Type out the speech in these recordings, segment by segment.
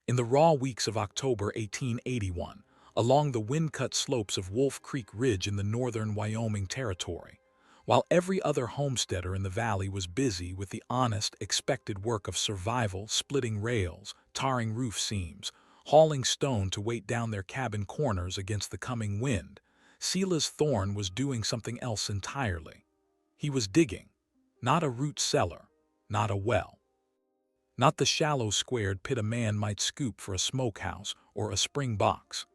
In the raw weeks of October 1881, along the wind-cut slopes of Wolf Creek Ridge in the northern Wyoming Territory, while every other homesteader in the valley was busy with the honest, expected work of survival, splitting rails, tarring roof seams, hauling stone to weight down their cabin corners against the coming wind, Silas Thorne was doing something else entirely. He was digging, not a root cellar, not a well, not the shallow squared pit a man might scoop for a smokehouse or a spring box.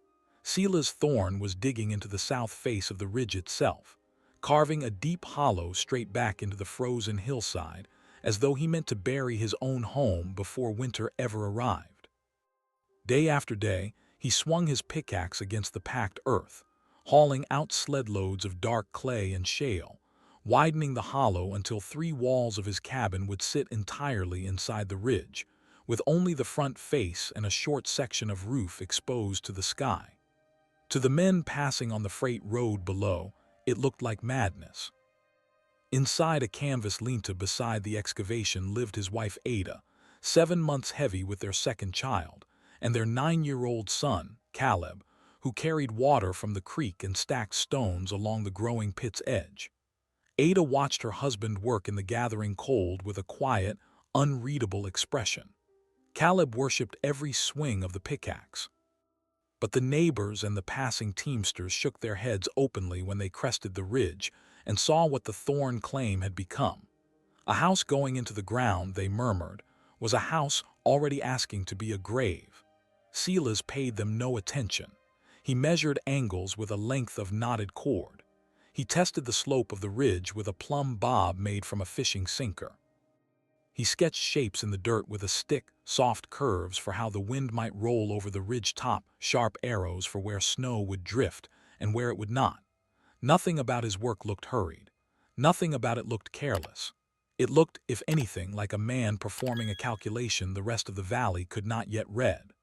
Silas Thorne was digging into the south face of the ridge itself, carving a deep hollow straight back into the frozen hillside, as though he meant to bury his own home before winter ever arrived. Day after day, he swung his pickaxe against the packed earth, hauling out sled loads of dark clay and shale, widening the hollow until 3 walls of his cabin would sit entirely inside the ridge, with only the front face and a short section of roof exposed to the sky. To the men passing on the freight road below, it looked like madness. Inside a canvas linta beside the excavation lived his wife Ada, 7 months heavy with their second child, and their 9-year-old son, Caleb, who carried water from the creek and stacked stones along the growing pit's edge. Ada watched her husband work in the gathering cold with a quiet, unreadable expression. Caleb worshipped every swing of the pickaxe. But the neighbors and the passing teamsters shook their heads openly when they crested the ridge and saw what the Thorne claim had become. A house going into the ground, they murmured, was a house already asking to be a grave. Silas paid them no attention. He measured angles with a length of knotted cord. He tested the slope of the ridge with a plumb bob made from a fishing sinker. He sketched shapes in the dirt with a stick, soft curves for how the wind might roll over the ridge top, sharp arrows for where snow would drift and where it would not. Nothing about his work looked hurried. Nothing about it looked careless. It looked, if anything, like a man performing a calculation the rest of the valley could not yet read.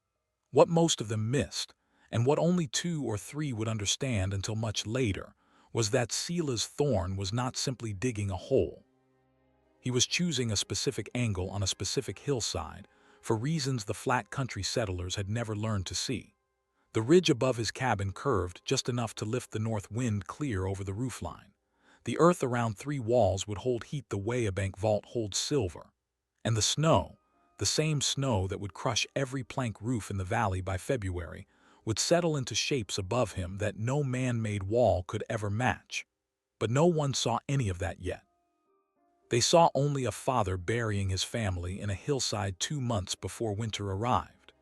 What most of them missed, and what only 2 or 3 would understand until much later, was that Silas Thorne was not simply digging a hole. He was choosing a specific angle on a specific hillside for reasons the flat country settlers had never learned to see. The ridge above his cabin curved just enough to lift the north wind clear over the roofline. The earth around 3 walls would hold heat the way a bank vault holds silver. And the snow, the same snow that would crush every plank roof in the valley by February, would settle into shapes above him that no man-made wall could ever match. But no one saw any of that yet. They saw only a father burying his family in a hillside 2 months before winter arrived.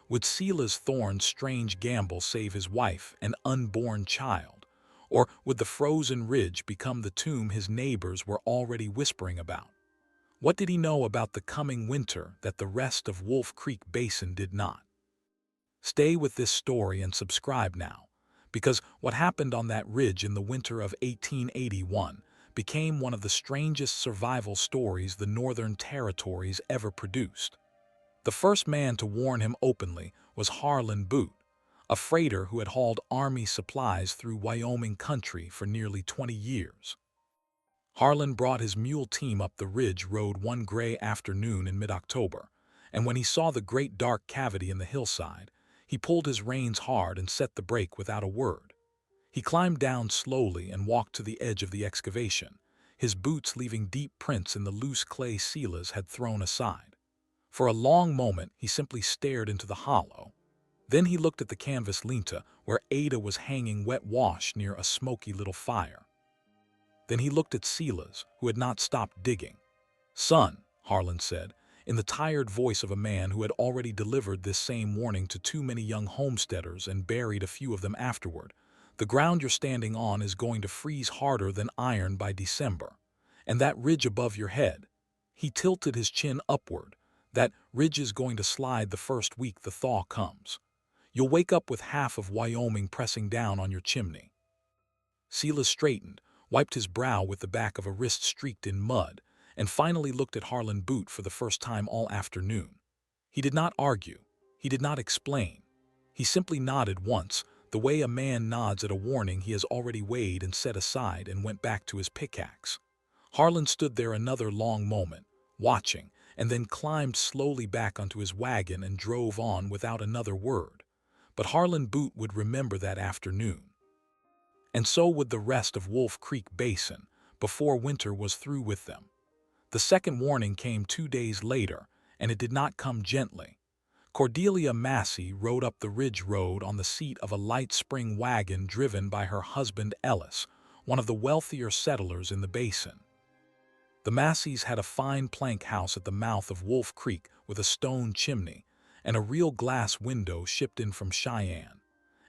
Would Silas Thorne's strange gamble save his wife and unborn child? Or would the frozen ridge become the tomb his neighbors were already whispering about? What did he know about the coming winter that the rest of Wolf Creek Basin did not? Stay with this story and subscribe now, because what happened on that ridge in the winter of 1881 became one of the strangest survival stories the Northern Territories ever produced. The first man to warn him openly was Harlan Boot, a freighter who had hauled Army supplies through Wyoming country for nearly 20 years. Harlan brought his mule team up the ridge road one gray afternoon in mid-October, and when he saw the great dark cavity in the hillside, he pulled his reins hard and set the brake without a word. He climbed down slowly and walked to the edge of the excavation, his boots leaving deep prints in the loose clay Silas had thrown aside. For a long moment, he simply stared into the hollow. Then he looked at the canvas linta where Ada was hanging wet wash near a smoky little fire. Then he looked at Silas, who had not stopped digging. "Son," Harlan said, in the tired voice of a man who had already delivered this same warning to too many young homesteaders and buried a few of them afterward, "the ground you're standing on is going to freeze harder than iron by December. And that ridge above your head," he tilted his chin upward, "that ridge is going to slide the first week the thaw comes. You'll wake up with half of Wyoming pressing down on your chimney." Silas straightened, wiped his brow with the back of a wrist streaked in mud, and finally looked at Harlan Boot for the first time all afternoon. He did not argue. He did not explain. He simply nodded once, the way a man nods at a warning he has already weighed and set aside, and went back to his pickaxe. Harlan stood there another long moment, watching, and then climbed slowly back onto his wagon and drove on without another word. But Harlan Boot would remember that afternoon. And so would the rest of Wolf Creek Basin, before winter was through with them. The second warning came 2 days later, and it did not come gently. Cordelia Massey rode up the ridge road on the seat of a light spring wagon driven by her husband Ellis, one of the wealthier settlers in the basin. The Masseys had a fine plank house at the mouth of Wolf Creek with a stone chimney and a real glass window shipped in from Cheyenne.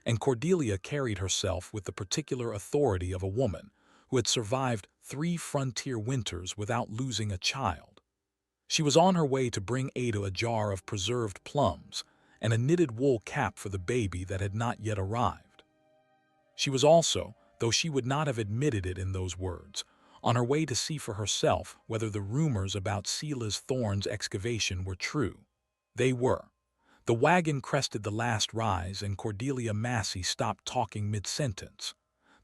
And Cordelia carried herself with the particular authority of a woman who had survived 3 frontier winters without losing a child. She was on her way to bring Ada a jar of preserved plums and a knitted wool cap for the baby that had not yet arrived. She was also, though she would not have admitted it in those words, on her way to see for herself whether the rumors about Silas Thorne's excavation were true. They were. The wagon crested the last rise and Cordelia Massey stopped talking mid-sentence.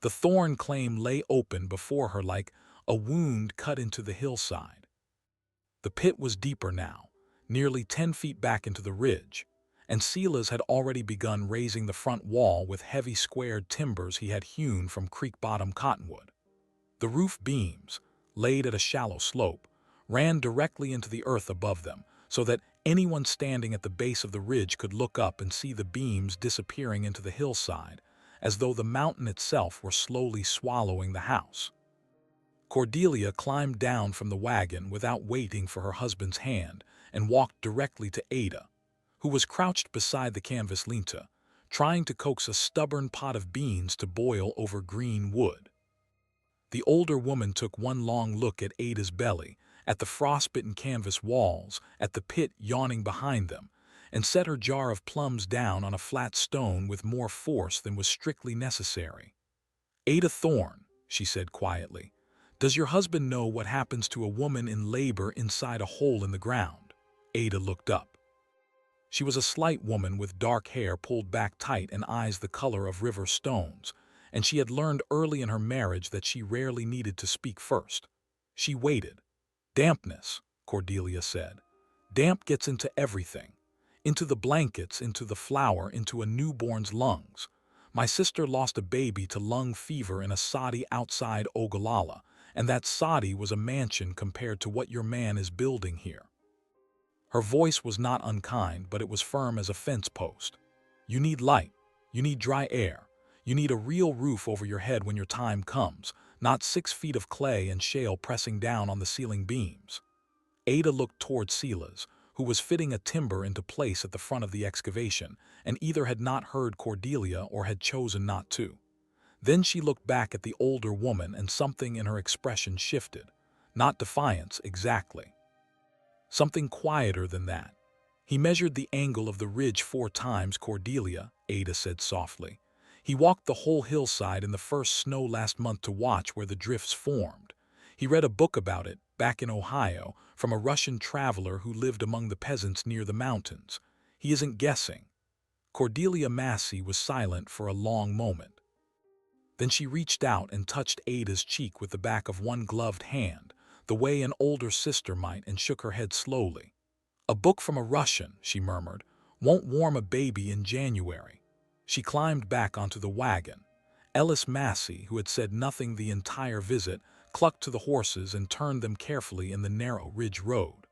The Thorne claim lay open before her like a wound cut into the hillside. The pit was deeper now, nearly 10 feet back into the ridge, and Silas had already begun raising the front wall with heavy squared timbers he had hewn from creek-bottom cottonwood. The roof beams, laid at a shallow slope, ran directly into the earth above them, so that anyone standing at the base of the ridge could look up and see the beams disappearing into the hillside, as though the mountain itself were slowly swallowing the house. Cordelia climbed down from the wagon without waiting for her husband's hand and walked directly to Ada, who was crouched beside the canvas linta, trying to coax a stubborn pot of beans to boil over green wood. The older woman took one long look at Ada's belly, at the frostbitten canvas walls, at the pit yawning behind them, and set her jar of plums down on a flat stone with more force than was strictly necessary. "Ada Thorne," she said quietly, "does your husband know what happens to a woman in labor inside a hole in the ground?" Ada looked up. She was a slight woman with dark hair pulled back tight and eyes the color of river stones, and she had learned early in her marriage that she rarely needed to speak first. She waited. "Dampness," Cordelia said. "Damp gets into everything. Into the blankets, into the flour, into a newborn's lungs. My sister lost a baby to lung fever in a soddy outside Ogallala, and that soddy was a mansion compared to what your man is building here." Her voice was not unkind, but it was firm as a fence post. "You need light. You need dry air. You need a real roof over your head when your time comes, not 6 feet of clay and shale pressing down on the ceiling beams." Ada looked toward Silas, who was fitting a timber into place at the front of the excavation, and either had not heard Cordelia or had chosen not to. Then she looked back at the older woman and something in her expression shifted. Not defiance, exactly. Something quieter than that. "He measured the angle of the ridge 4 times, Cordelia," Ada said softly. "He walked the whole hillside in the first snow last month to watch where the drifts formed. He read a book about it, back in Ohio, from a Russian traveler who lived among the peasants near the mountains. He isn't guessing." Cordelia Massey was silent for a long moment. Then she reached out and touched Ada's cheek with the back of one gloved hand, the way an older sister might, and shook her head slowly. "A book from a Russian," she murmured, "won't warm a baby in January." She climbed back onto the wagon. Ellis Massey, who had said nothing the entire visit, clucked to the horses and turned them carefully in the narrow ridge road.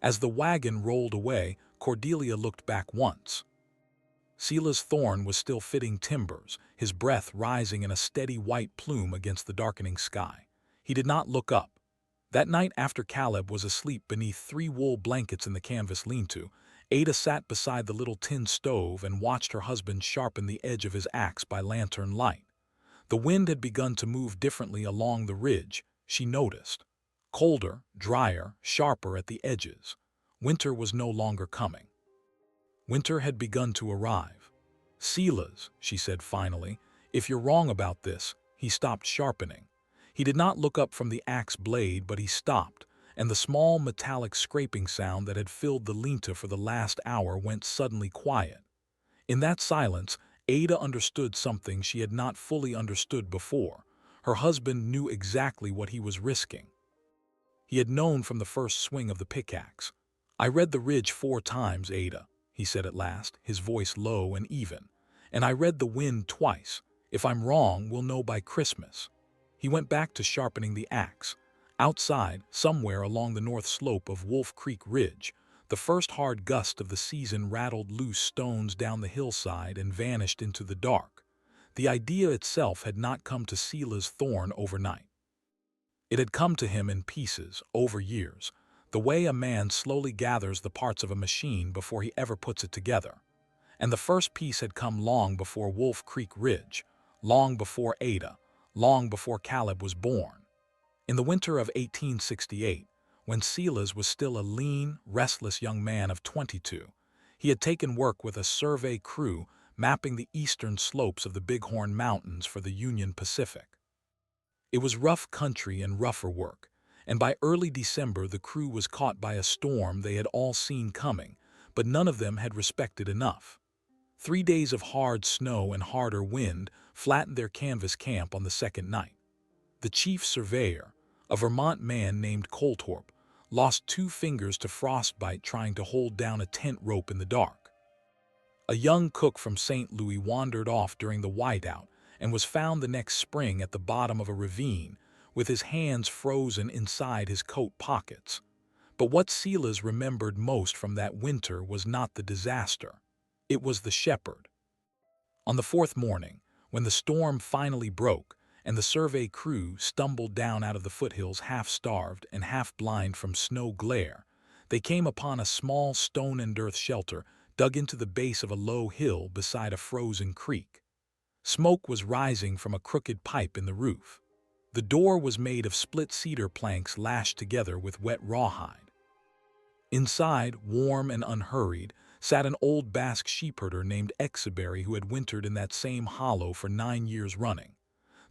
As the wagon rolled away, Cordelia looked back once. Silas Thorne was still fitting timbers, his breath rising in a steady white plume against the darkening sky. He did not look up. That night, after Caleb was asleep beneath 3 wool blankets in the canvas lean-to, Ada sat beside the little tin stove and watched her husband sharpen the edge of his axe by lantern light. The wind had begun to move differently along the ridge, she noticed. Colder, drier, sharper at the edges. Winter was no longer coming. Winter had begun to arrive. "Silas," she said finally, "if you're wrong about this," he stopped sharpening. He did not look up from the axe blade, but he stopped, and the small metallic scraping sound that had filled the linta for the last hour went suddenly quiet. In that silence, Ada understood something she had not fully understood before. Her husband knew exactly what he was risking. He had known from the first swing of the pickaxe. "I read the ridge 4 times, Ada," he said at last, his voice low and even. "And I read the wind twice. If I'm wrong, we'll know by Christmas." He went back to sharpening the axe. Outside, somewhere along the north slope of Wolf Creek Ridge, the first hard gust of the season rattled loose stones down the hillside and vanished into the dark. The idea itself had not come to Silas Thorne overnight. It had come to him in pieces, over years, the way a man slowly gathers the parts of a machine before he ever puts it together. And the first piece had come long before Wolf Creek Ridge, long before Ada, long before Caleb was born. In the winter of 1868, when Silas was still a lean, restless young man of 22, he had taken work with a survey crew mapping the eastern slopes of the Bighorn Mountains for the Union Pacific. It was rough country and rougher work, and by early December the crew was caught by a storm they had all seen coming, but none of them had respected enough. 3 days of hard snow and harder wind flattened their canvas camp on the second night. The chief surveyor, a Vermont man named Colthorpe, lost 2 fingers to frostbite trying to hold down a tent rope in the dark. A young cook from St. Louis wandered off during the whiteout and was found the next spring at the bottom of a ravine, with his hands frozen inside his coat pockets. But what Silas remembered most from that winter was not the disaster. It was the shepherd. On the fourth morning, when the storm finally broke and the survey crew stumbled down out of the foothills half-starved and half-blind from snow glare, they came upon a small stone and earth shelter dug into the base of a low hill beside a frozen creek. Smoke was rising from a crooked pipe in the roof. The door was made of split cedar planks lashed together with wet rawhide. Inside, warm and unhurried, sat an old Basque sheepherder named Exeberry who had wintered in that same hollow for 9 years running.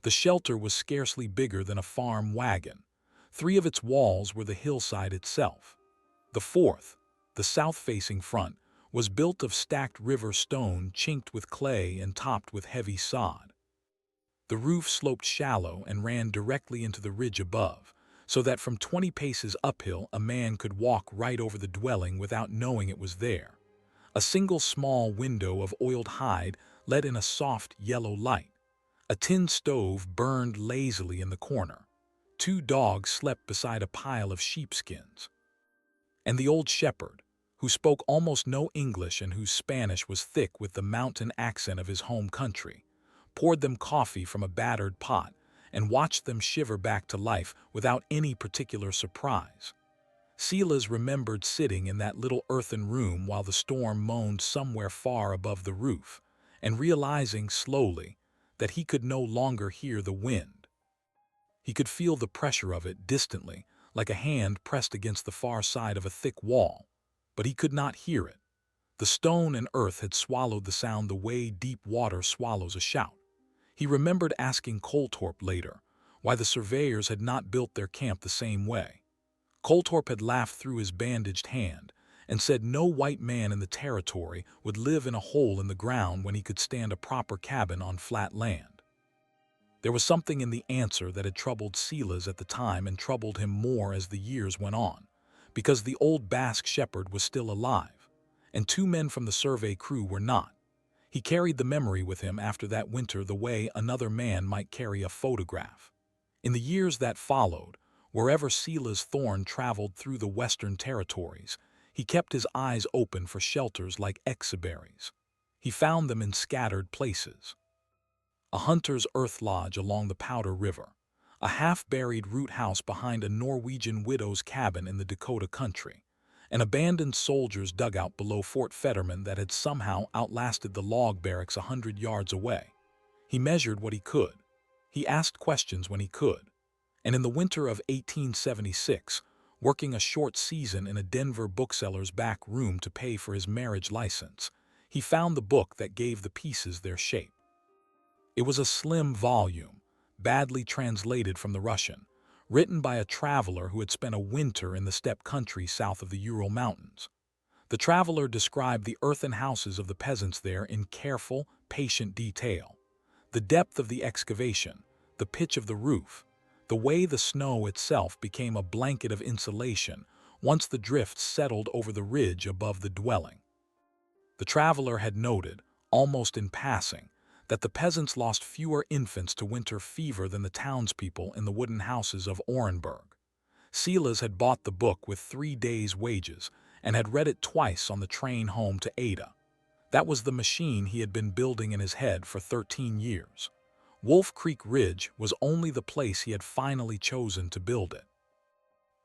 The shelter was scarcely bigger than a farm wagon. 3 of its walls were the hillside itself. The fourth, the south-facing front, was built of stacked river stone chinked with clay and topped with heavy sod. The roof sloped shallow and ran directly into the ridge above, so that from 20 paces uphill a man could walk right over the dwelling without knowing it was there. A single small window of oiled hide let in a soft yellow light. A tin stove burned lazily in the corner. 2 dogs slept beside a pile of sheepskins. And the old shepherd, who spoke almost no English and whose Spanish was thick with the mountain accent of his home country, poured them coffee from a battered pot and watched them shiver back to life without any particular surprise. Silas remembered sitting in that little earthen room while the storm moaned somewhere far above the roof, and realizing slowly that he could no longer hear the wind. He could feel the pressure of it distantly, like a hand pressed against the far side of a thick wall, but he could not hear it. The stone and earth had swallowed the sound the way deep water swallows a shout. He remembered asking Colthorpe later why the surveyors had not built their camp the same way. Colthorpe had laughed through his bandaged hand and said no white man in the territory would live in a hole in the ground when he could stand a proper cabin on flat land. There was something in the answer that had troubled Silas at the time and troubled him more as the years went on, because the old Basque shepherd was still alive, and 2 men from the survey crew were not. He carried the memory with him after that winter the way another man might carry a photograph. In the years that followed, wherever Silas Thorne traveled through the western territories, he kept his eyes open for shelters like Exeberry's. He found them in scattered places. A hunter's earth lodge along the Powder River, a half-buried root house behind a Norwegian widow's cabin in the Dakota country, an abandoned soldier's dugout below Fort Fetterman that had somehow outlasted the log barracks 100 yards away. He measured what he could. He asked questions when he could. And in the winter of 1876, working a short season in a Denver bookseller's back room to pay for his marriage license, he found the book that gave the pieces their shape. It was a slim volume, badly translated from the Russian, written by a traveler who had spent a winter in the steppe country south of the Ural Mountains. The traveler described the earthen houses of the peasants there in careful, patient detail. The depth of the excavation, the pitch of the roof, the way the snow itself became a blanket of insulation, once the drifts settled over the ridge above the dwelling. The traveler had noted, almost in passing, that the peasants lost fewer infants to winter fever than the townspeople in the wooden houses of Orenburg. Silas had bought the book with 3 days' wages and had read it twice on the train home to Ada. That was the machine he had been building in his head for 13 years. Wolf Creek Ridge was only the place he had finally chosen to build it.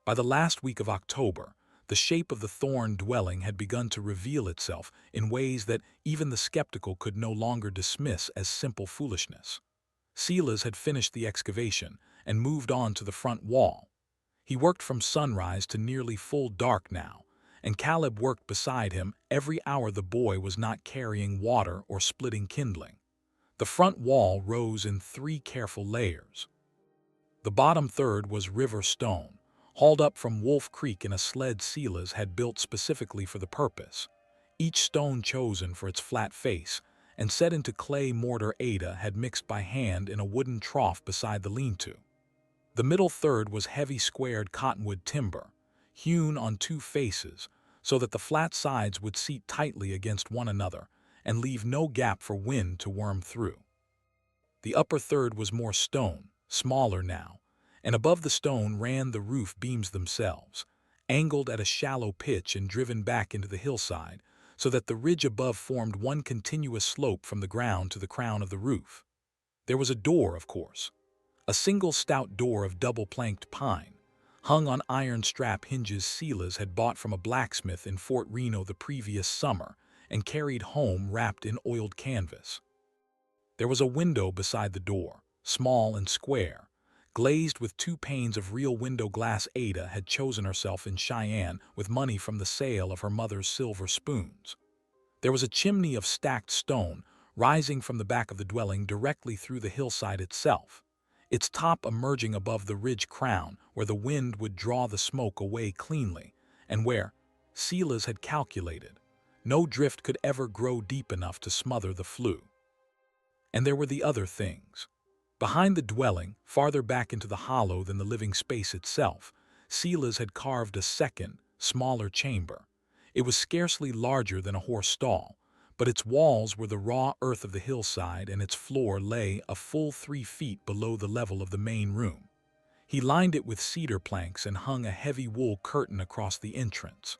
By the last week of October, the shape of the Thorn dwelling had begun to reveal itself in ways that even the skeptical could no longer dismiss as simple foolishness. Silas had finished the excavation and moved on to the front wall. He worked from sunrise to nearly full dark now, and Caleb worked beside him every hour the boy was not carrying water or splitting kindling. The front wall rose in 3 careful layers. The bottom third was river stone, hauled up from Wolf Creek in a sled Silas had built specifically for the purpose, each stone chosen for its flat face and set into clay mortar Ada had mixed by hand in a wooden trough beside the lean-to. The middle third was heavy squared cottonwood timber, hewn on 2 faces so that the flat sides would seat tightly against one another and leave no gap for wind to worm through. The upper third was more stone, smaller now, and above the stone ran the roof beams themselves, angled at a shallow pitch and driven back into the hillside so that the ridge above formed one continuous slope from the ground to the crown of the roof. There was a door, of course, a single stout door of double-planked pine, hung on iron strap hinges Silas had bought from a blacksmith in Fort Reno the previous summer and carried home wrapped in oiled canvas. There was a window beside the door, small and square, glazed with 2 panes of real window glass Ada had chosen herself in Cheyenne with money from the sale of her mother's silver spoons. There was a chimney of stacked stone rising from the back of the dwelling directly through the hillside itself, its top emerging above the ridge crown where the wind would draw the smoke away cleanly, and where, Silas had calculated, no drift could ever grow deep enough to smother the flue. And there were the other things. Behind the dwelling, farther back into the hollow than the living space itself, Silas had carved a second, smaller chamber. It was scarcely larger than a horse stall, but its walls were the raw earth of the hillside and its floor lay a full 3 feet below the level of the main room. He lined it with cedar planks and hung a heavy wool curtain across the entrance.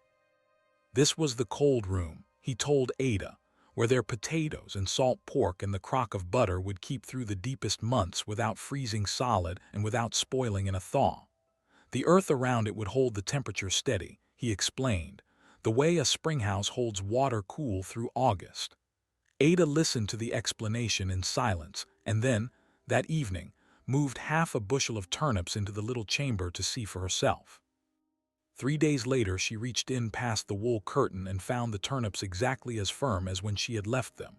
This was the cold room, he told Ada, where their potatoes and salt pork and the crock of butter would keep through the deepest months without freezing solid and without spoiling in a thaw. The earth around it would hold the temperature steady, he explained, the way a springhouse holds water cool through August. Ada listened to the explanation in silence and then, that evening, moved half a bushel of turnips into the little chamber to see for herself. 3 days later she reached in past the wool curtain and found the turnips exactly as firm as when she had left them.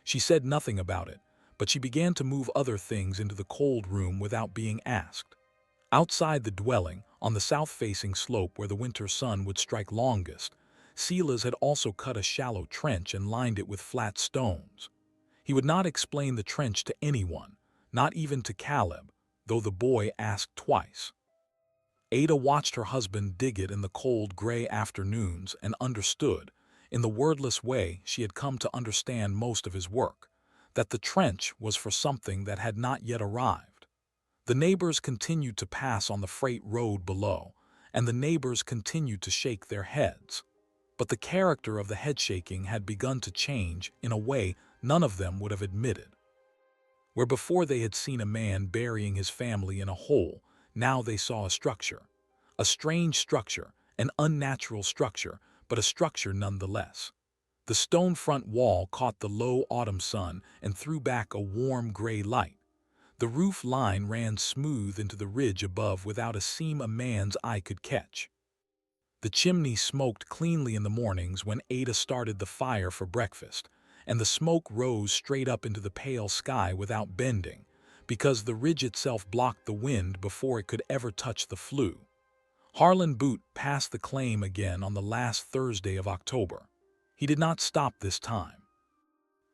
She said nothing about it, but she began to move other things into the cold room without being asked. Outside the dwelling, on the south-facing slope where the winter sun would strike longest, Silas had also cut a shallow trench and lined it with flat stones. He would not explain the trench to anyone, not even to Caleb, though the boy asked twice. Ada watched her husband dig it in the cold gray afternoons and understood, in the wordless way she had come to understand most of his work, that the trench was for something that had not yet arrived. The neighbors continued to pass on the freight road below, and the neighbors continued to shake their heads. But the character of the head-shaking had begun to change in a way none of them would have admitted. Where before they had seen a man burying his family in a hole, now they saw a structure. A strange structure, an unnatural structure, but a structure nonetheless. The stone front wall caught the low autumn sun and threw back a warm gray light. The roof line ran smooth into the ridge above without a seam a man's eye could catch. The chimney smoked cleanly in the mornings when Ada started the fire for breakfast, and the smoke rose straight up into the pale sky without bending, because the ridge itself blocked the wind before it could ever touch the flue. Harlan Boot passed the claim again on the last Thursday of October. He did not stop this time.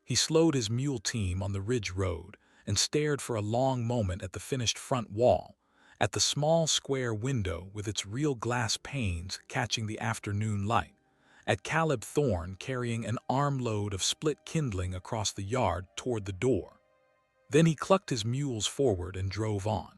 He slowed his mule team on the ridge road and stared for a long moment at the finished front wall, at the small square window with its real glass panes catching the afternoon light, at Caleb Thorne carrying an armload of split kindling across the yard toward the door. Then he clucked his mules forward and drove on.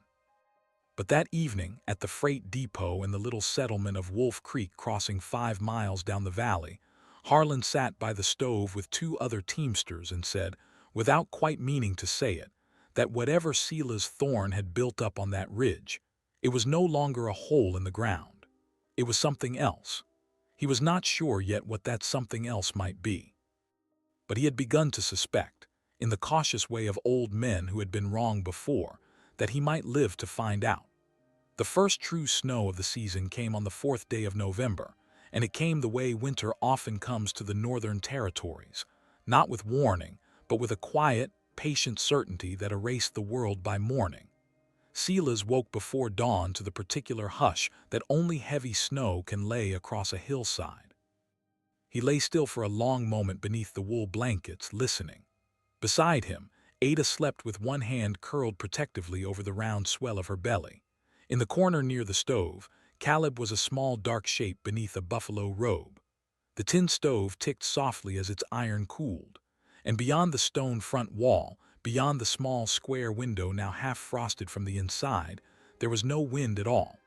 But that evening, at the freight depot in the little settlement of Wolf Creek crossing 5 miles down the valley, Harlan sat by the stove with 2 other teamsters and said, without quite meaning to say it, that whatever Silas Thorne had built up on that ridge, it was no longer a hole in the ground. It was something else. He was not sure yet what that something else might be. But he had begun to suspect, in the cautious way of old men who had been wrong before, that he might live to find out. The first true snow of the season came on the 4th day of November, and it came the way winter often comes to the northern territories, not with warning, but with a quiet, patient certainty that erased the world by morning. Silas woke before dawn to the particular hush that only heavy snow can lay across a hillside. He lay still for a long moment beneath the wool blankets, listening. Beside him, Ada slept with one hand curled protectively over the round swell of her belly. In the corner near the stove, Caleb was a small dark shape beneath a buffalo robe. The tin stove ticked softly as its iron cooled, and beyond the stone front wall, beyond the small square window now half frosted from the inside, there was no wind at all,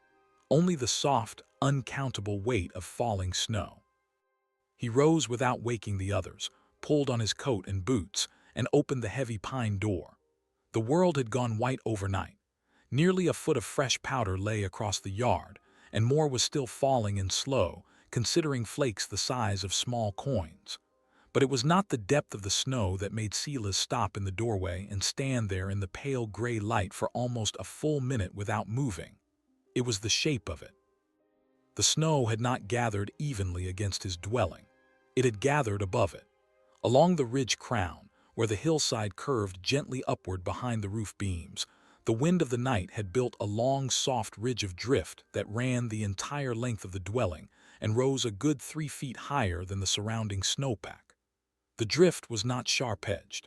only the soft, uncountable weight of falling snow. He rose without waking the others, pulled on his coat and boots, and opened the heavy pine door. The world had gone white overnight. Nearly a foot of fresh powder lay across the yard, and more was still falling in slow, considering flakes the size of small coins. But it was not the depth of the snow that made Silas stop in the doorway and stand there in the pale gray light for almost a full minute without moving. It was the shape of it. The snow had not gathered evenly against his dwelling. It had gathered above it. Along the ridge crown, where the hillside curved gently upward behind the roof beams, the wind of the night had built a long, soft ridge of drift that ran the entire length of the dwelling and rose a good 3 feet higher than the surrounding snowpack. The drift was not sharp-edged.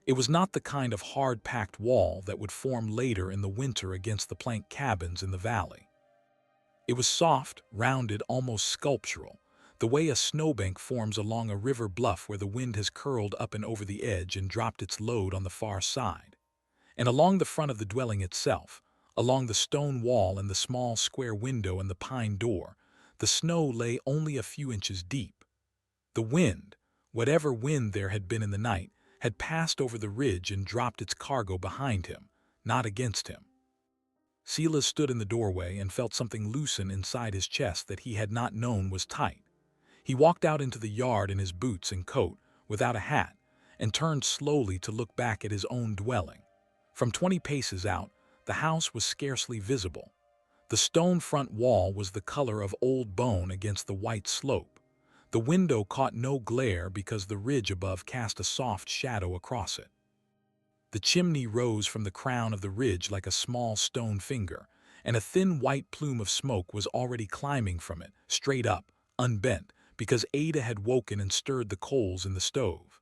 It was not the kind of hard-packed wall that would form later in the winter against the plank cabins in the valley. It was soft, rounded, almost sculptural, the way a snowbank forms along a river bluff where the wind has curled up and over the edge and dropped its load on the far side. And along the front of the dwelling itself, along the stone wall and the small square window and the pine door, the snow lay only a few inches deep. The wind, whatever wind there had been in the night, had passed over the ridge and dropped its cargo behind him, not against him. Silas stood in the doorway and felt something loosen inside his chest that he had not known was tight. He walked out into the yard in his boots and coat, without a hat, and turned slowly to look back at his own dwelling. From 20 paces out, the house was scarcely visible. The stone front wall was the color of old bone against the white slope. The window caught no glare because the ridge above cast a soft shadow across it. The chimney rose from the crown of the ridge like a small stone finger, and a thin white plume of smoke was already climbing from it, straight up, unbent, because Ada had woken and stirred the coals in the stove.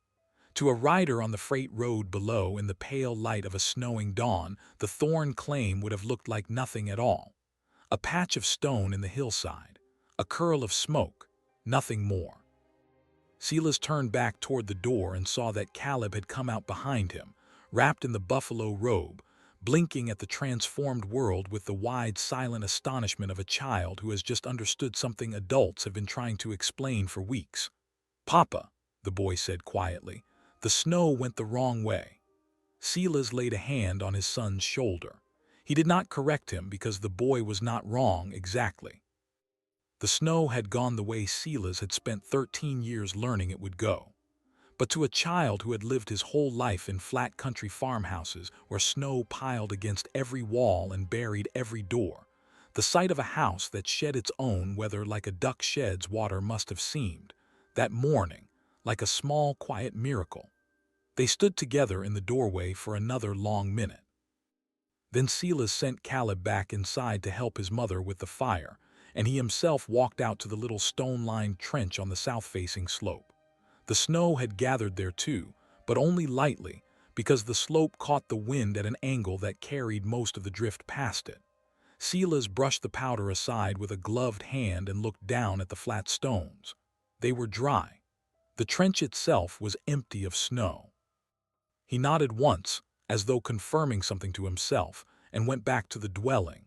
To a rider on the freight road below in the pale light of a snowing dawn, the Thorne claim would have looked like nothing at all. A patch of stone in the hillside, a curl of smoke, nothing more. Silas turned back toward the door and saw that Caleb had come out behind him, wrapped in the buffalo robe, blinking at the transformed world with the wide, silent astonishment of a child who has just understood something adults have been trying to explain for weeks. "Papa," the boy said quietly, "the snow went the wrong way." Silas laid a hand on his son's shoulder. He did not correct him because the boy was not wrong exactly. The snow had gone the way Silas had spent 13 years learning it would go. But to a child who had lived his whole life in flat country farmhouses where snow piled against every wall and buried every door, the sight of a house that shed its own weather like a duck sheds water must have seemed, that morning, like a small, quiet miracle. They stood together in the doorway for another long minute. Then Silas sent Caleb back inside to help his mother with the fire, and he himself walked out to the little stone-lined trench on the south-facing slope. The snow had gathered there too, but only lightly, because the slope caught the wind at an angle that carried most of the drift past it. Silas brushed the powder aside with a gloved hand and looked down at the flat stones. They were dry. The trench itself was empty of snow. He nodded once, as though confirming something to himself, and went back to the dwelling.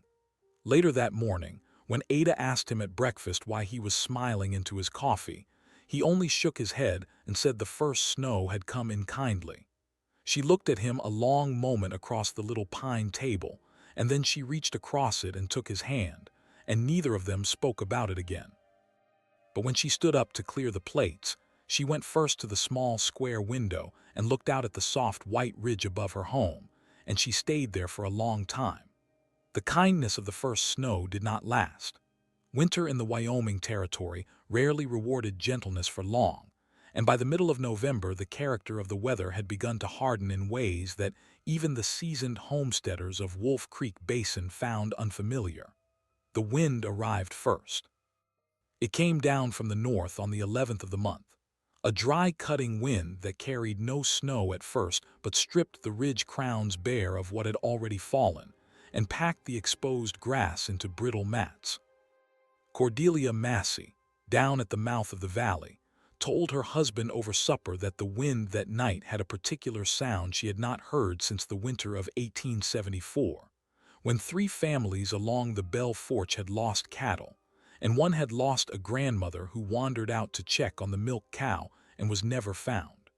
Later that morning, when Ada asked him at breakfast why he was smiling into his coffee, he only shook his head and said the first snow had come in kindly. She looked at him a long moment across the little pine table, and then she reached across it and took his hand, and neither of them spoke about it again. But when she stood up to clear the plates, she went first to the small square window and looked out at the soft white ridge above her home, and she stayed there for a long time. The kindness of the first snow did not last. Winter in the Wyoming Territory rarely rewarded gentleness for long, and by the middle of November the character of the weather had begun to harden in ways that even the seasoned homesteaders of Wolf Creek Basin found unfamiliar. The wind arrived first. It came down from the north on the 11th of the month, a dry cutting wind that carried no snow at first but stripped the ridge crowns bare of what had already fallen and packed the exposed grass into brittle mats. Cordelia Massey, down at the mouth of the valley, told her husband over supper that the wind that night had a particular sound she had not heard since the winter of 1874, when 3 families along the Bell Forch had lost cattle, and one had lost a grandmother who wandered out to check on the milk cow and was never found.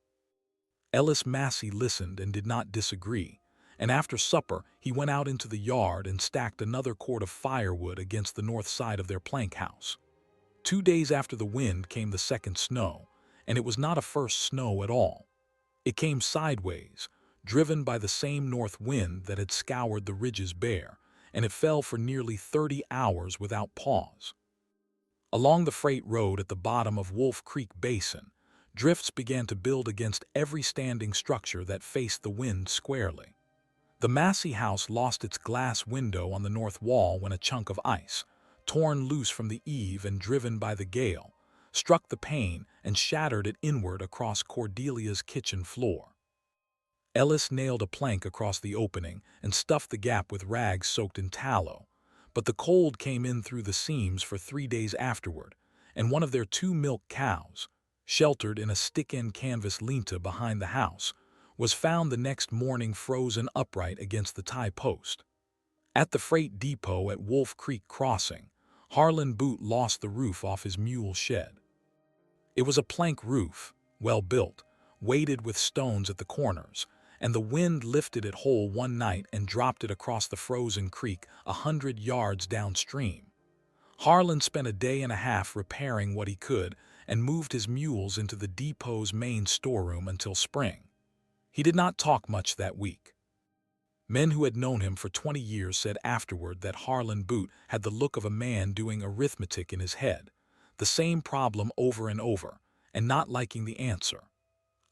Ellis Massey listened and did not disagree, and after supper he went out into the yard and stacked another cord of firewood against the north side of their plank house. 2 days after the wind came the second snow, and it was not a first snow at all. It came sideways, driven by the same north wind that had scoured the ridges bare, and it fell for nearly 30 hours without pause. Along the freight road at the bottom of Wolf Creek Basin, drifts began to build against every standing structure that faced the wind squarely. The Massey house lost its glass window on the north wall when a chunk of ice, torn loose from the eave and driven by the gale, struck the pane and shattered it inward across Cordelia's kitchen floor. Ellis nailed a plank across the opening and stuffed the gap with rags soaked in tallow, but the cold came in through the seams for 3 days afterward, and one of their 2 milk cows, sheltered in a stick-end canvas linta behind the house, was found the next morning frozen upright against the tie post. At the freight depot at Wolf Creek Crossing, Harlan Boot lost the roof off his mule shed. It was a plank roof, well built, weighted with stones at the corners, and the wind lifted it whole one night and dropped it across the frozen creek 100 yards downstream. Harlan spent a day and a half repairing what he could and moved his mules into the depot's main storeroom until spring. He did not talk much that week. Men who had known him for 20 years said afterward that Harlan Boot had the look of a man doing arithmetic in his head, the same problem over and over, and not liking the answer.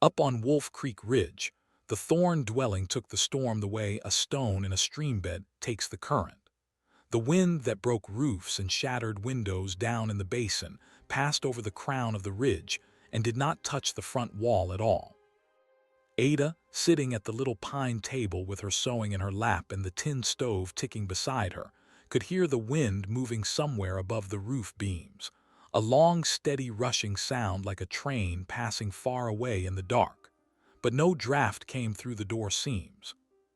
Up on Wolf Creek Ridge, the Thorne dwelling took the storm the way a stone in a streambed takes the current. The wind that broke roofs and shattered windows down in the basin passed over the crown of the ridge and did not touch the front wall at all. Ada, sitting at the little pine table with her sewing in her lap and the tin stove ticking beside her, could hear the wind moving somewhere above the roof beams, a long, steady rushing sound like a train passing far away in the dark. But no draft came through the door seams.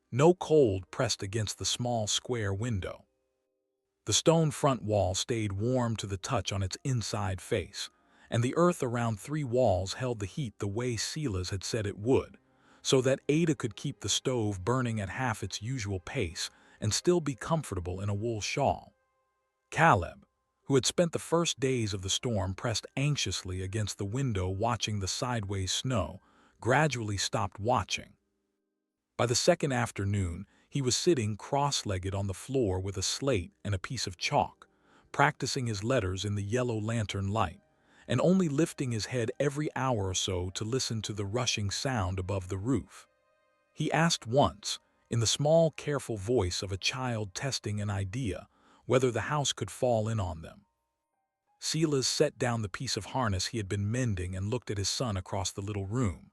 No cold pressed against the small square window. The stone front wall stayed warm to the touch on its inside face, and the earth around 3 walls held the heat the way Silas had said it would, so that Ada could keep the stove burning at half its usual pace and still be comfortable in a wool shawl. Caleb, who had spent the first days of the storm pressed anxiously against the window watching the sideways snow, gradually stopped watching. By the second afternoon, he was sitting cross-legged on the floor with a slate and a piece of chalk, practicing his letters in the yellow lantern light, and only lifting his head every hour or so to listen to the rushing sound above the roof. He asked once, in the small, careful voice of a child testing an idea, whether the house could fall in on them. Silas set down the piece of harness he had been mending and looked at his son across the little room.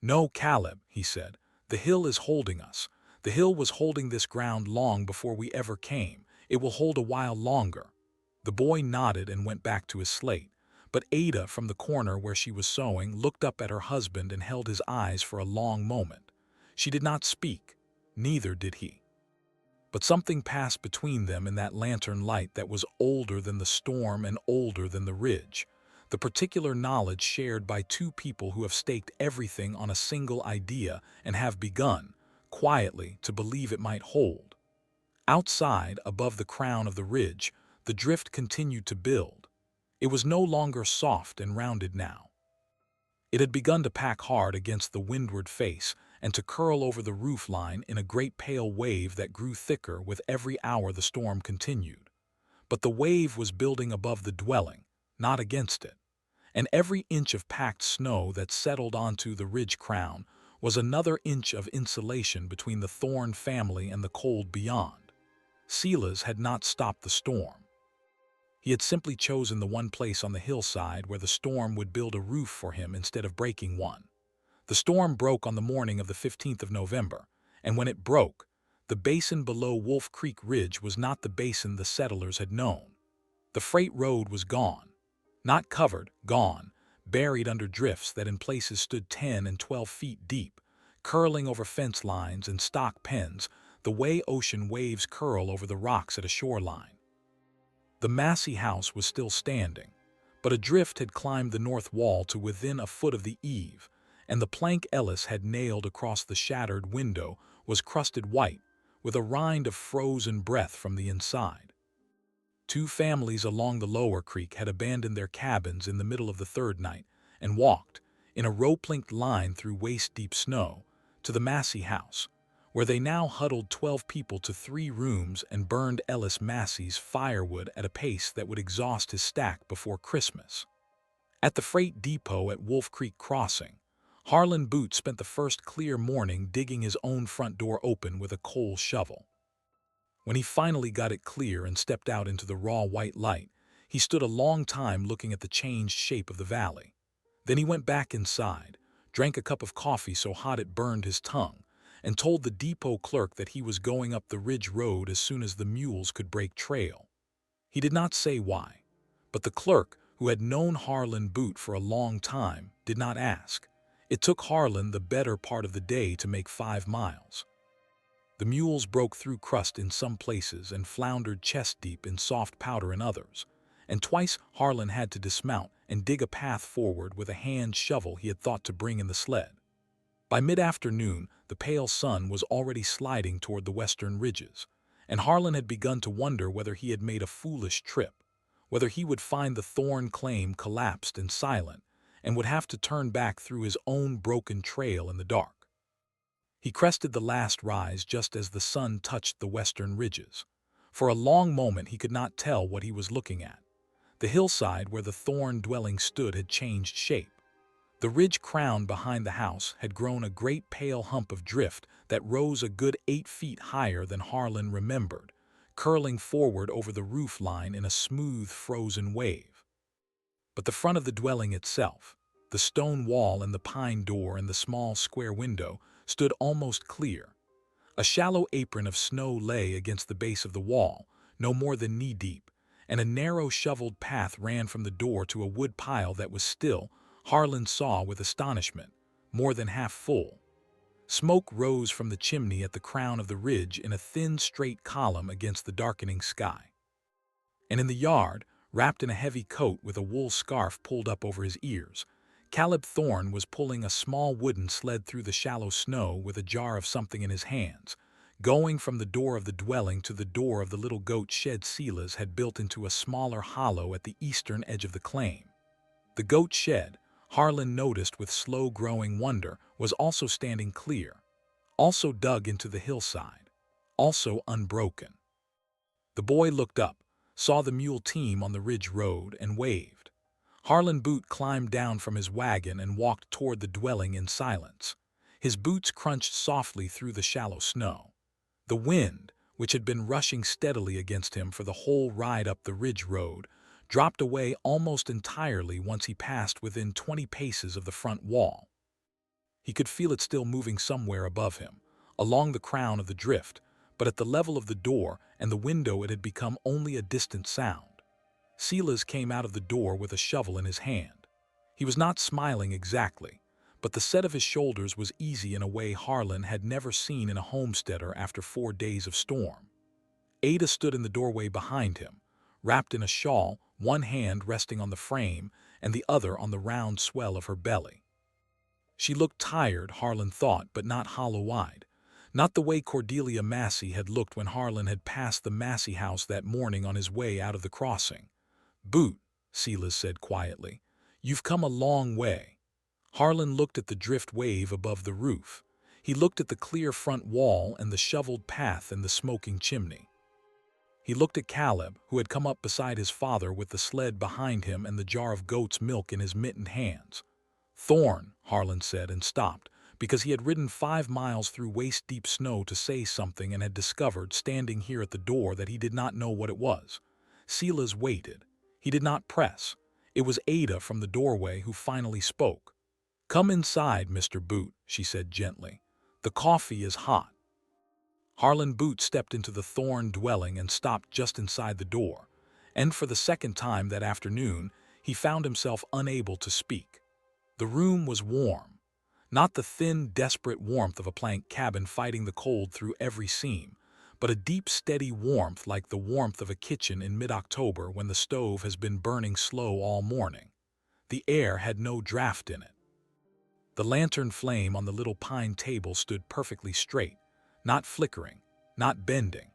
"No, Caleb," he said, "the hill is holding us. The hill was holding this ground long before we ever came. It will hold a while longer." The boy nodded and went back to his slate, but Ada, from the corner where she was sewing, looked up at her husband and held his eyes for a long moment. She did not speak, neither did he. But something passed between them in that lantern light that was older than the storm and older than the ridge, the particular knowledge shared by two people who have staked everything on a single idea and have begun, quietly, to believe it might hold. Outside, above the crown of the ridge, the drift continued to build. It was no longer soft and rounded now. It had begun to pack hard against the windward face and to curl over the roof line in a great pale wave that grew thicker with every hour the storm continued. But the wave was building above the dwelling, not against it, and every inch of packed snow that settled onto the ridge crown was another inch of insulation between the Thorne family and the cold beyond. Silas had not stopped the storm. He had simply chosen the one place on the hillside where the storm would build a roof for him instead of breaking one. The storm broke on the morning of the 15th of November, and when it broke, the basin below Wolf Creek Ridge was not the basin the settlers had known. The freight road was gone. Not covered, gone, buried under drifts that in places stood 10 and 12 feet deep, curling over fence lines and stock pens, the way ocean waves curl over the rocks at a shoreline. The Massey house was still standing, but a drift had climbed the north wall to within a foot of the eave, and the plank Ellis had nailed across the shattered window was crusted white, with a rind of frozen breath from the inside. Two families along the lower creek had abandoned their cabins in the middle of the third night and walked, in a row-plinked line through waist-deep snow, to the Massey house, where they now huddled 12 people to 3 rooms and burned Ellis Massey's firewood at a pace that would exhaust his stack before Christmas. At the freight depot at Wolf Creek Crossing, Harlan Boot spent the first clear morning digging his own front door open with a coal shovel. When he finally got it clear and stepped out into the raw white light, he stood a long time looking at the changed shape of the valley. Then he went back inside, drank a cup of coffee so hot it burned his tongue, and told the depot clerk that he was going up the ridge road as soon as the mules could break trail. He did not say why, but the clerk, who had known Harlan Boot for a long time, did not ask. It took Harlan the better part of the day to make 5 miles. The mules broke through crust in some places and floundered chest-deep in soft powder in others, and twice Harlan had to dismount and dig a path forward with a hand shovel he had thought to bring in the sled. By mid-afternoon, the pale sun was already sliding toward the western ridges, and Harlan had begun to wonder whether he had made a foolish trip, whether he would find the Thorne claim collapsed and silent, and would have to turn back through his own broken trail in the dark. He crested the last rise just as the sun touched the western ridges. For a long moment he could not tell what he was looking at. The hillside where the Thorne dwelling stood had changed shape. The ridge crown behind the house had grown a great pale hump of drift that rose a good 8 feet higher than Harlan remembered, curling forward over the roof line in a smooth, frozen wave. But the front of the dwelling itself, the stone wall and the pine door and the small square window, stood almost clear. A shallow apron of snow lay against the base of the wall, no more than knee-deep, and a narrow shoveled path ran from the door to a wood pile that was still, Harlan saw with astonishment, more than half full. Smoke rose from the chimney at the crown of the ridge in a thin, straight column against the darkening sky. And in the yard, wrapped in a heavy coat with a wool scarf pulled up over his ears, Caleb Thorne was pulling a small wooden sled through the shallow snow with a jar of something in his hands, going from the door of the dwelling to the door of the little goat shed Silas had built into a smaller hollow at the eastern edge of the claim. The goat shed, Harlan noticed with slow-growing wonder, was also standing clear, also dug into the hillside, also unbroken. The boy looked up, saw the mule team on the ridge road, and waved. Harlan Boot climbed down from his wagon and walked toward the dwelling in silence. His boots crunched softly through the shallow snow. The wind, which had been rushing steadily against him for the whole ride up the ridge road, dropped away almost entirely once he passed within 20 paces of the front wall. He could feel it still moving somewhere above him, along the crown of the drift, but at the level of the door and the window it had become only a distant sound. Silas came out of the door with a shovel in his hand. He was not smiling exactly, but the set of his shoulders was easy in a way Harlan had never seen in a homesteader after 4 days of storm. Ada stood in the doorway behind him, wrapped in a shawl, one hand resting on the frame and the other on the round swell of her belly. She looked tired, Harlan thought, but not hollow-eyed. Not the way Cordelia Massey had looked when Harlan had passed the Massey house that morning on his way out of the crossing. "Boot," Silas said quietly, "you've come a long way." Harlan looked at the drift wave above the roof. He looked at the clear front wall and the shoveled path and the smoking chimney. He looked at Caleb, who had come up beside his father with the sled behind him and the jar of goat's milk in his mittened hands. "Thorn," Harlan said, and stopped, because he had ridden 5 miles through waist-deep snow to say something and had discovered, standing here at the door, that he did not know what it was. Silas waited. He did not press. It was Ada from the doorway who finally spoke. "Come inside, Mr. Boot," she said gently. "The coffee is hot." Harlan Boot stepped into the Thorn dwelling and stopped just inside the door, and for the second time that afternoon he found himself unable to speak. The room was warm. Not the thin, desperate warmth of a plank cabin fighting the cold through every seam, but a deep, steady warmth like the warmth of a kitchen in mid-October when the stove has been burning slow all morning. The air had no draft in it. The lantern flame on the little pine table stood perfectly straight, not flickering, not bending.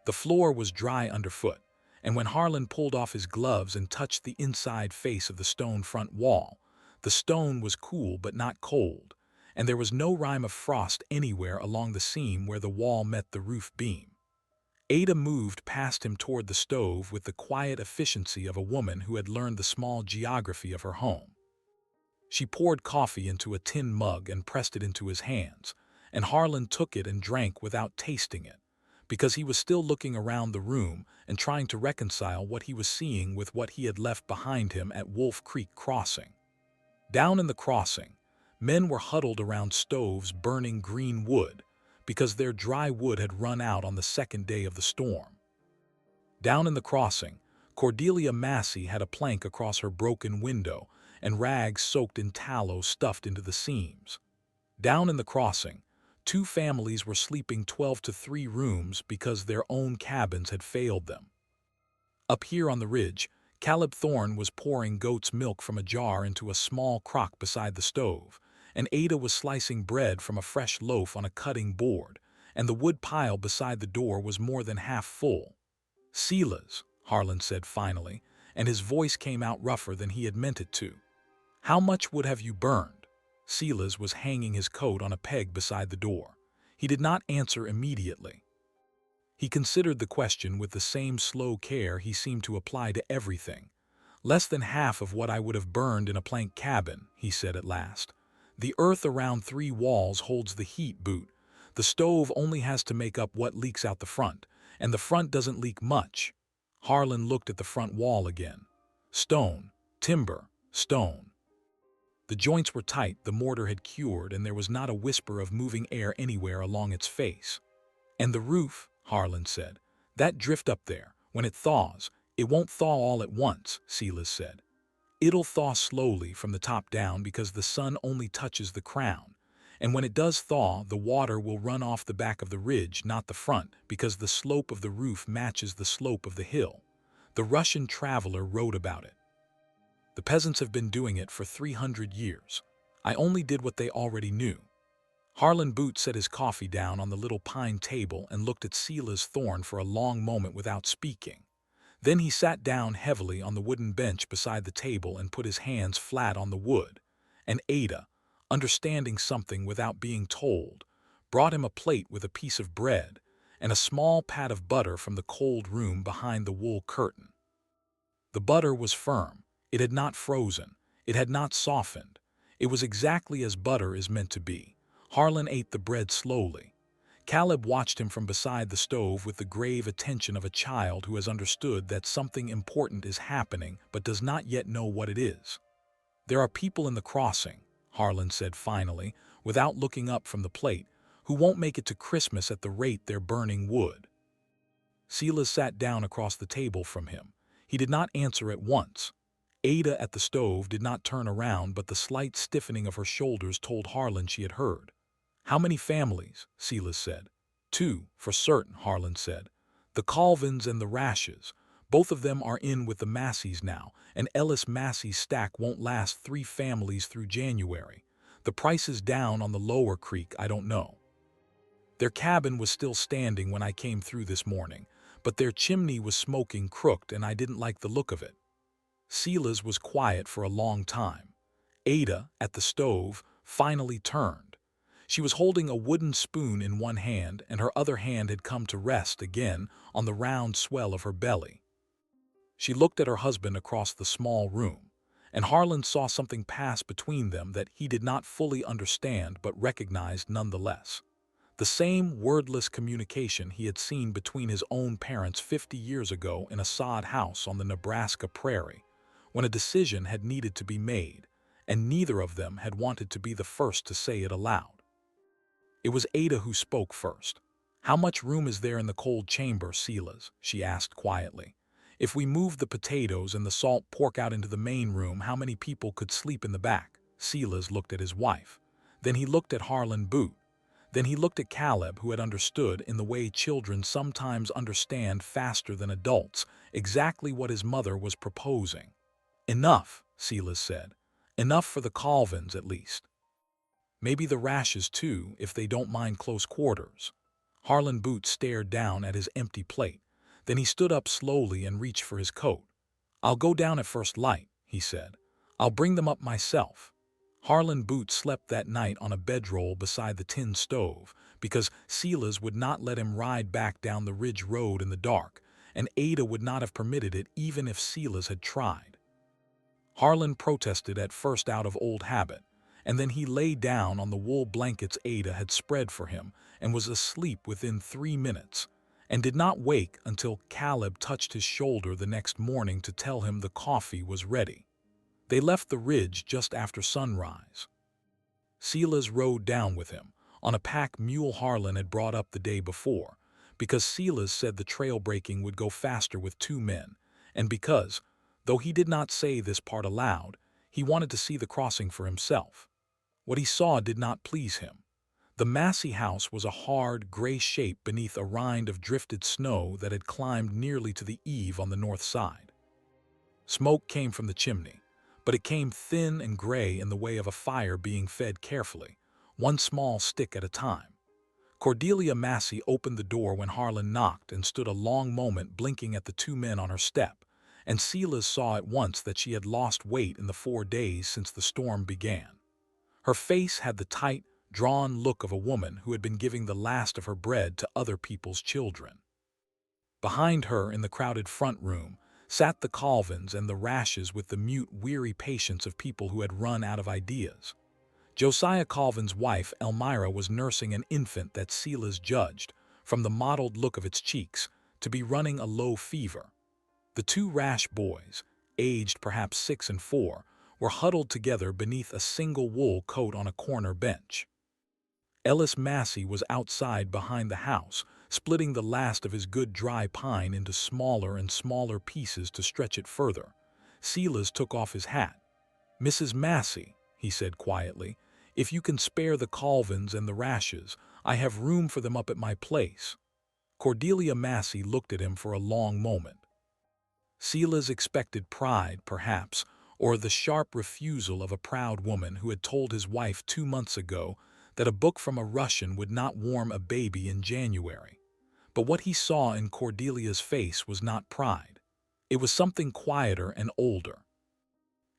The floor was dry underfoot, and when Harlan pulled off his gloves and touched the inside face of the stone front wall, the stone was cool but not cold, and there was no rime of frost anywhere along the seam where the wall met the roof beam. Ada moved past him toward the stove with the quiet efficiency of a woman who had learned the small geography of her home. She poured coffee into a tin mug and pressed it into his hands, and Harlan took it and drank without tasting it, because he was still looking around the room and trying to reconcile what he was seeing with what he had left behind him at Wolf Creek Crossing. Down in the crossing, men were huddled around stoves burning green wood because their dry wood had run out on the second day of the storm. Down in the crossing, Cordelia Massey had a plank across her broken window and rags soaked in tallow stuffed into the seams. Down in the crossing, 2 families were sleeping 12 to 3 rooms because their own cabins had failed them. Up here on the ridge, Caleb Thorne was pouring goat's milk from a jar into a small crock beside the stove, and Ada was slicing bread from a fresh loaf on a cutting board, and the wood pile beside the door was more than half full. "Silas," Harlan said finally, and his voice came out rougher than he had meant it to. "How much wood have you burned?" Silas was hanging his coat on a peg beside the door. He did not answer immediately. He considered the question with the same slow care he seemed to apply to everything. "Less than half of what I would have burned in a plank cabin," he said at last. "The earth around 3 walls holds the heat, Boot. The stove only has to make up what leaks out the front, and the front doesn't leak much." Harlan looked at the front wall again. Stone, timber, stone. The joints were tight, the mortar had cured, and there was not a whisper of moving air anywhere along its face. "And the roof," Harlan said. "That drift up there, when it thaws, it won't thaw all at once," Silas said. "It'll thaw slowly from the top down because the sun only touches the crown. And when it does thaw, the water will run off the back of the ridge, not the front, because the slope of the roof matches the slope of the hill. The Russian traveler wrote about it. The peasants have been doing it for 300 years. I only did what they already knew." Harlan Boot set his coffee down on the little pine table and looked at Silas Thorne for a long moment without speaking. Then he sat down heavily on the wooden bench beside the table and put his hands flat on the wood. And Ada, understanding something without being told, brought him a plate with a piece of bread and a small pat of butter from the cold room behind the wool curtain. The butter was firm. It had not frozen. It had not softened. It was exactly as butter is meant to be. Harlan ate the bread slowly. Caleb watched him from beside the stove with the grave attention of a child who has understood that something important is happening but does not yet know what it is. "There are people in the crossing," Harlan said finally, without looking up from the plate, who won't make it to Christmas at the rate they're burning wood. Silas sat down across the table from him. He did not answer at once. Ada at the stove did not turn around, but the slight stiffening of her shoulders told Harlan she had heard. "How many families?" Silas said. "Two, for certain," Harlan said. "The Colvins and the Rashes. Both of them are in with the Masseys now, and Ellis Massey's stack won't last 3 families through January. The price is down on the lower creek, I don't know. Their cabin was still standing when I came through this morning, but their chimney was smoking crooked and I didn't like the look of it." Silas was quiet for a long time. Ada, at the stove, finally turned. She was holding a wooden spoon in one hand, and her other hand had come to rest again on the round swell of her belly. She looked at her husband across the small room, and Harlan saw something pass between them that he did not fully understand but recognized nonetheless. The same wordless communication he had seen between his own parents 50 years ago in a sod house on the Nebraska prairie, when a decision had needed to be made, and neither of them had wanted to be the first to say it aloud. It was Ada who spoke first. "How much room is there in the cold chamber, Silas?" she asked quietly. "If we moved the potatoes and the salt pork out into the main room, how many people could sleep in the back?" Silas looked at his wife. Then he looked at Harlan Boot. Then he looked at Caleb, who had understood, in the way children sometimes understand faster than adults, exactly what his mother was proposing. "Enough," Silas said. "Enough for the Colvins, at least. Maybe the Rashes, too, if they don't mind close quarters." Harlan Boot stared down at his empty plate. Then he stood up slowly and reached for his coat. "I'll go down at first light," he said. "I'll bring them up myself." Harlan Boot slept that night on a bedroll beside the tin stove, because Silas would not let him ride back down the ridge road in the dark, and Ada would not have permitted it even if Silas had tried. Harlan protested at first out of old habit, and then he lay down on the wool blankets Ada had spread for him and was asleep within 3 minutes, and did not wake until Caleb touched his shoulder the next morning to tell him the coffee was ready. They left the ridge just after sunrise. Silas rode down with him, on a pack mule Harlan had brought up the day before, because Silas said the trail breaking would go faster with 2 men, and because, though he did not say this part aloud, he wanted to see the crossing for himself. What he saw did not please him. The Massey house was a hard, gray shape beneath a rind of drifted snow that had climbed nearly to the eave on the north side. Smoke came from the chimney, but it came thin and gray in the way of a fire being fed carefully, one small stick at a time. Cordelia Massey opened the door when Harlan knocked and stood a long moment blinking at the 2 men on her step, and Silas saw at once that she had lost weight in the 4 days since the storm began. Her face had the tight, drawn look of a woman who had been giving the last of her bread to other people's children. Behind her, in the crowded front room, sat the Colvins and the Rashes with the mute, weary patience of people who had run out of ideas. Josiah Colvin's wife, Elmira, was nursing an infant that Silas judged, from the mottled look of its cheeks, to be running a low fever. The 2 Rash boys, aged perhaps 6 and 4, were huddled together beneath a single wool coat on a corner bench. Ellis Massey was outside behind the house, splitting the last of his good dry pine into smaller and smaller pieces to stretch it further. Silas took off his hat. "Mrs. Massey," he said quietly, "if you can spare the Colvins and the Rashes, I have room for them up at my place." Cordelia Massey looked at him for a long moment. Silas expected pride, perhaps, or the sharp refusal of a proud woman who had told his wife 2 months ago that a book from a Russian would not warm a baby in January. But what he saw in Cordelia's face was not pride. It was something quieter and older.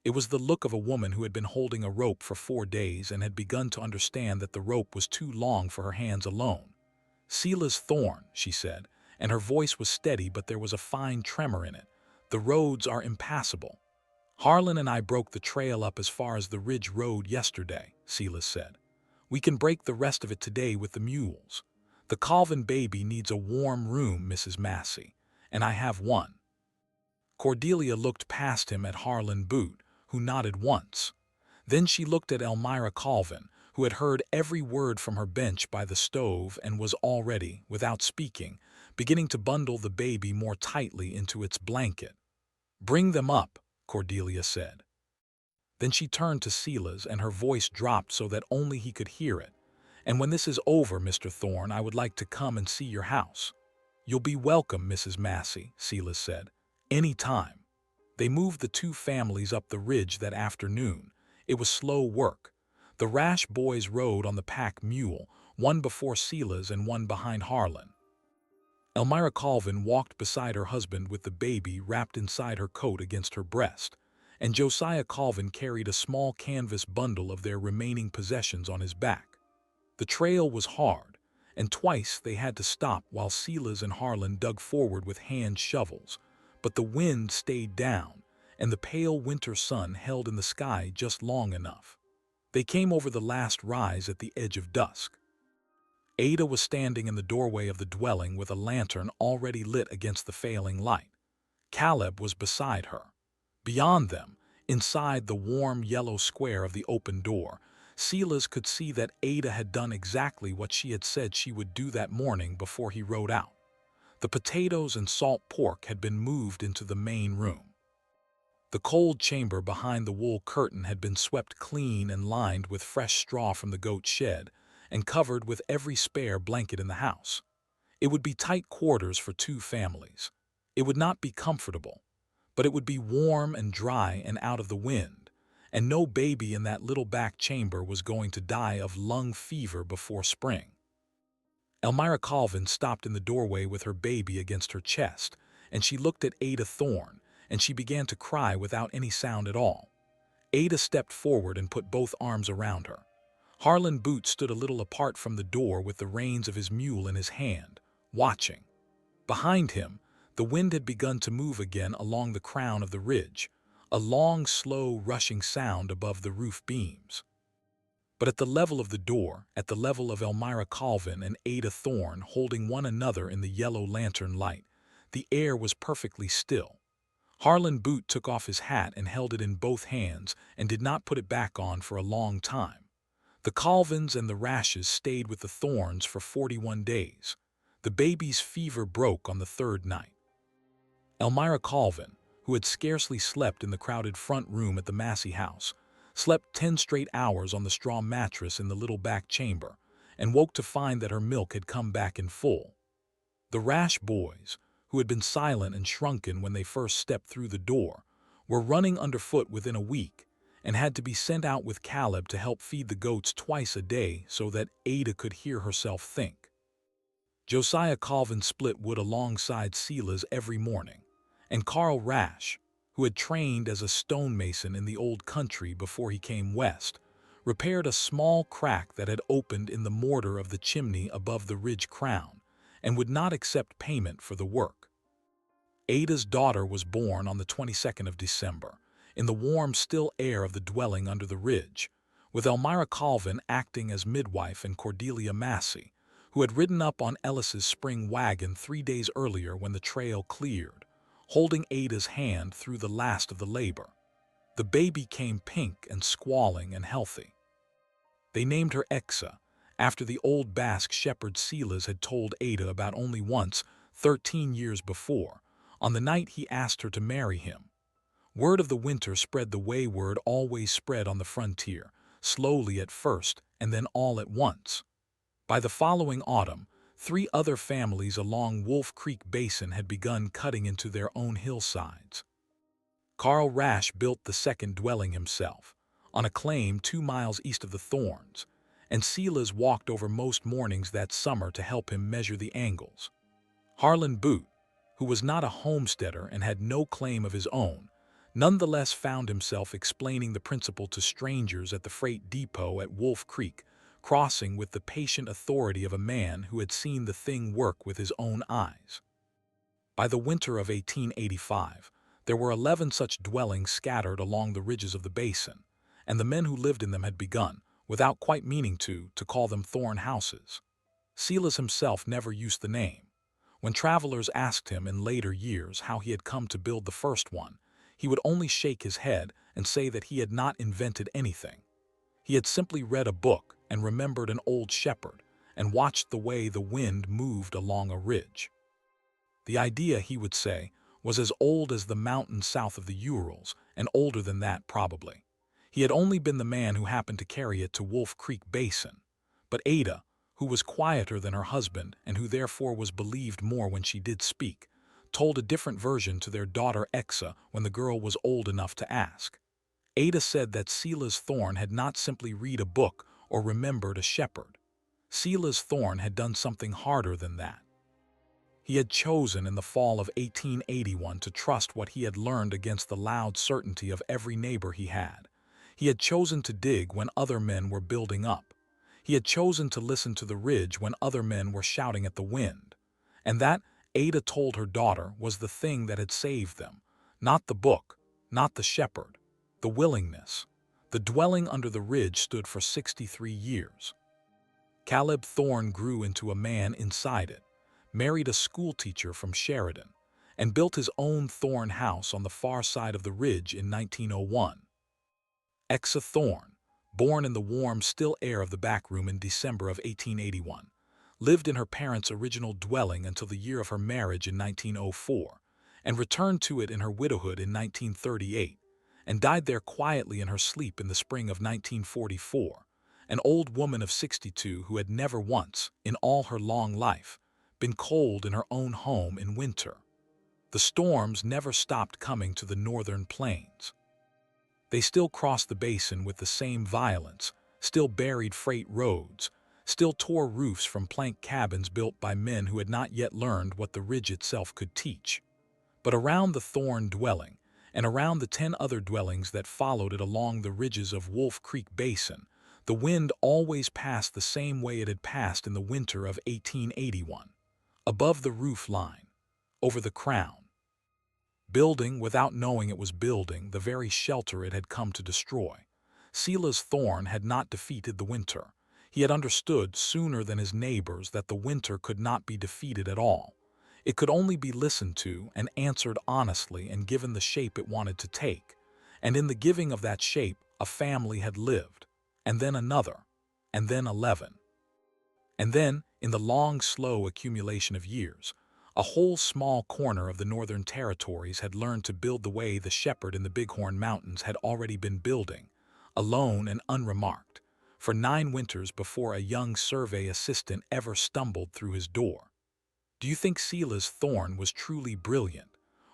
It was the look of a woman who had been holding a rope for 4 days and had begun to understand that the rope was too long for her hands alone. "Silas Thorne," she said, and her voice was steady, but there was a fine tremor in it. "The roads are impassable." "Harlan and I broke the trail up as far as the ridge road yesterday," Silas said. "We can break the rest of it today with the mules. The Colvin baby needs a warm room, Mrs. Massey, and I have one." Cordelia looked past him at Harlan Boot, who nodded once. Then she looked at Elmira Colvin, who had heard every word from her bench by the stove and was already, without speaking, beginning to bundle the baby more tightly into its blanket. "Bring them up," Cordelia said. Then she turned to Silas, and her voice dropped so that only he could hear it. "And when this is over, Mr. Thorne, I would like to come and see your house." "You'll be welcome, Mrs. Massey," Silas said. "Any time." They moved the two families up the ridge that afternoon. It was slow work. The Rash boys rode on the pack mule, one before Silas and one behind Harlan. Elmira Colvin walked beside her husband with the baby wrapped inside her coat against her breast, and Josiah Colvin carried a small canvas bundle of their remaining possessions on his back. The trail was hard, and twice they had to stop while Silas and Harlan dug forward with hand shovels, but the wind stayed down, and the pale winter sun held in the sky just long enough. They came over the last rise at the edge of dusk. Ada was standing in the doorway of the dwelling with a lantern already lit against the failing light. Caleb was beside her. Beyond them, inside the warm yellow square of the open door, Silas could see that Ada had done exactly what she had said she would do that morning before he rode out. The potatoes and salt pork had been moved into the main room. The cold chamber behind the wool curtain had been swept clean and lined with fresh straw from the goat shed, and covered with every spare blanket in the house. It would be tight quarters for two families. It would not be comfortable, but it would be warm and dry and out of the wind, and no baby in that little back chamber was going to die of lung fever before spring. Elmira Colvin stopped in the doorway with her baby against her chest, and she looked at Ada Thorne, and she began to cry without any sound at all. Ada stepped forward and put both arms around her. Harlan Boot stood a little apart from the door with the reins of his mule in his hand, watching. Behind him, the wind had begun to move again along the crown of the ridge, a long, slow, rushing sound above the roof beams. But at the level of the door, at the level of Elmira Colvin and Ada Thorne holding one another in the yellow lantern light, the air was perfectly still. Harlan Boot took off his hat and held it in both hands and did not put it back on for a long time. The Colvins and the Rashes stayed with the Thornes for 41 days. The baby's fever broke on the third night. Elmira Colvin, who had scarcely slept in the crowded front room at the Massey house, slept 10 straight hours on the straw mattress in the little back chamber, and woke to find that her milk had come back in full. The Rash boys, who had been silent and shrunken when they first stepped through the door, were running underfoot within a week, and had to be sent out with Caleb to help feed the goats twice a day so that Ada could hear herself think. Josiah Colvin split wood alongside Silas every morning, and Carl Rash, who had trained as a stonemason in the old country before he came west, repaired a small crack that had opened in the mortar of the chimney above the ridge crown, and would not accept payment for the work. Ada's daughter was born on the 22nd of December, in the warm, still air of the dwelling under the ridge, with Elmira Colvin acting as midwife and Cordelia Massey, who had ridden up on Ellis's spring wagon 3 days earlier when the trail cleared, holding Ada's hand through the last of the labor. The baby came pink and squalling and healthy. They named her Exa, after the old Basque shepherd Silas had told Ada about only once, 13 years before, on the night he asked her to marry him. Word of the winter spread the way word always spread on the frontier, slowly at first and then all at once. By the following autumn, 3 other families along Wolf Creek Basin had begun cutting into their own hillsides. Carl Rash built the second dwelling himself, on a claim 2 miles east of the Thornes, and Silas walked over most mornings that summer to help him measure the angles. Harlan Boot, who was not a homesteader and had no claim of his own, nonetheless found himself explaining the principle to strangers at the freight depot at Wolf Creek, crossing with the patient authority of a man who had seen the thing work with his own eyes. By the winter of 1885, there were 11 such dwellings scattered along the ridges of the basin, and the men who lived in them had begun, without quite meaning to call them Thorne houses. Silas himself never used the name. When travelers asked him in later years how he had come to build the first one, he would only shake his head and say that he had not invented anything. He had simply read a book and remembered an old shepherd and watched the way the wind moved along a ridge. The idea, he would say, was as old as the mountains south of the Urals, and older than that probably. He had only been the man who happened to carry it to Wolf Creek Basin. But Ada, who was quieter than her husband and who therefore was believed more when she did speak, told a different version to their daughter Exa when the girl was old enough to ask. Ada said that Silas Thorne had not simply read a book or remembered a shepherd. Silas Thorne had done something harder than that. He had chosen in the fall of 1881 to trust what he had learned against the loud certainty of every neighbor he had. He had chosen to dig when other men were building up. He had chosen to listen to the ridge when other men were shouting at the wind. And that, Ada told her daughter, was the thing that had saved them. Not the book, not the shepherd, the willingness. The dwelling under the ridge stood for 63 years. Caleb Thorne grew into a man inside it, married a schoolteacher from Sheridan, and built his own Thorne house on the far side of the ridge in 1901. Exa Thorne, born in the warm, still air of the back room in December of 1881, lived in her parents' original dwelling until the year of her marriage in 1904, and returned to it in her widowhood in 1938, and died there quietly in her sleep in the spring of 1944, an old woman of 62 who had never once, in all her long life, been cold in her own home in winter. The storms never stopped coming to the northern plains. They still crossed the basin with the same violence, still buried freight roads, still tore roofs from plank cabins built by men who had not yet learned what the ridge itself could teach. But around the Thorne dwelling, and around the 10 other dwellings that followed it along the ridges of Wolf Creek Basin, the wind always passed the same way it had passed in the winter of 1881. Above the roof line, over the crown. Building, without knowing it was building, the very shelter it had come to destroy. Silas Thorne had not defeated the winter. He had understood sooner than his neighbors that the winter could not be defeated at all. It could only be listened to and answered honestly and given the shape it wanted to take. And in the giving of that shape, a family had lived, and then another, and then 11. And then, in the long, slow accumulation of years, a whole small corner of the Northern Territories had learned to build the way the shepherd in the Bighorn Mountains had already been building, alone and unremarked, for 9 winters before a young survey assistant ever stumbled through his door. Do you think Silas Thorne was truly brilliant,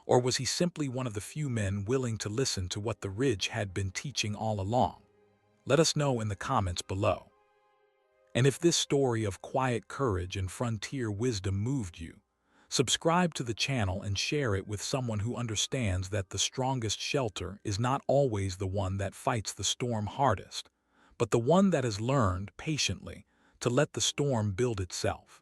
or was he simply one of the few men willing to listen to what the ridge had been teaching all along? Let us know in the comments below. And if this story of quiet courage and frontier wisdom moved you, subscribe to the channel and share it with someone who understands that the strongest shelter is not always the one that fights the storm hardest, but the one that has learned patiently to let the storm build itself.